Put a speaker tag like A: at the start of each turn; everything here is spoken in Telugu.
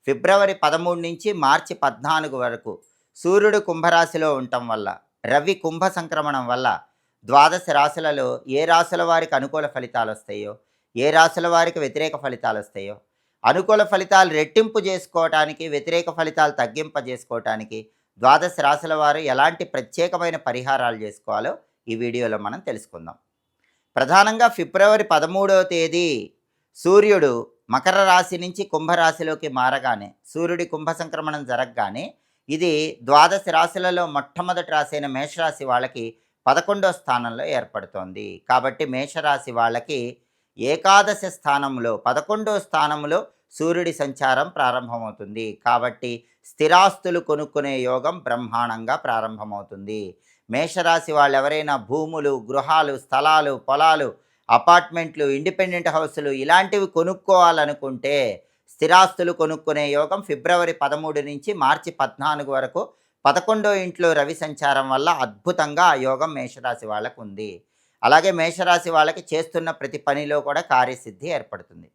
A: ఫిబ్రవరి 13 నుంచి మార్చి 14 వరకు సూర్యుడు కుంభరాశిలో ఉండటం వల్ల, రవి కుంభ సంక్రమణం వల్ల ద్వాదశ రాశులలో ఏ రాశుల వారికి అనుకూల ఫలితాలొస్తాయో, ఏ రాశుల వారికి వ్యతిరేక ఫలితాలొస్తాయో, అనుకూల ఫలితాలు రెట్టింపు చేసుకోవటానికి, వ్యతిరేక ఫలితాలు తగ్గింపజేసుకోవటానికి ద్వాదశ రాశుల వారు ఎలాంటి ప్రత్యేకమైన పరిహారాలు చేసుకోవాలో ఈ వీడియోలో మనం తెలుసుకుందాం. ప్రధానంగా ఫిబ్రవరి 13వ తేదీ సూర్యుడు మకర రాశి నుంచి కుంభరాశిలోకి మారగానే, సూర్యుడి కుంభ సంక్రమణం జరగగానే ఇది ద్వాదశ రాశులలో మొట్టమొదటి రాశి అయిన మేషరాశి వాళ్ళకి 11వ స్థానంలో ఏర్పడుతోంది. కాబట్టి మేషరాశి వాళ్ళకి ఏకాదశ స్థానంలో 11వ స్థానంలో సూర్యుడి సంచారం ప్రారంభమవుతుంది. కాబట్టి స్థిరాస్తులు కొనుక్కునే యోగం బ్రహ్మాండంగా ప్రారంభమవుతుంది. మేషరాశి వాళ్ళు ఎవరైనా భూములు, గృహాలు, స్థలాలు, పొలాలు, అపార్ట్మెంట్లు, ఇండిపెండెంట్ హౌసులు ఇలాంటివి కొనుక్కోవాలనుకుంటే స్థిరాస్తులు కొనుక్కునే యోగం ఫిబ్రవరి 13 నుంచి మార్చి 14 వరకు 11వ ఇంట్లో రవి సంచారం వల్ల అద్భుతంగా ఆ యోగం మేషరాశి వాళ్ళకు ఉంది. అలాగే మేషరాశి వాళ్ళకి చేస్తున్న ప్రతి పనిలో కూడా కార్యసిద్ధి ఏర్పడుతుంది.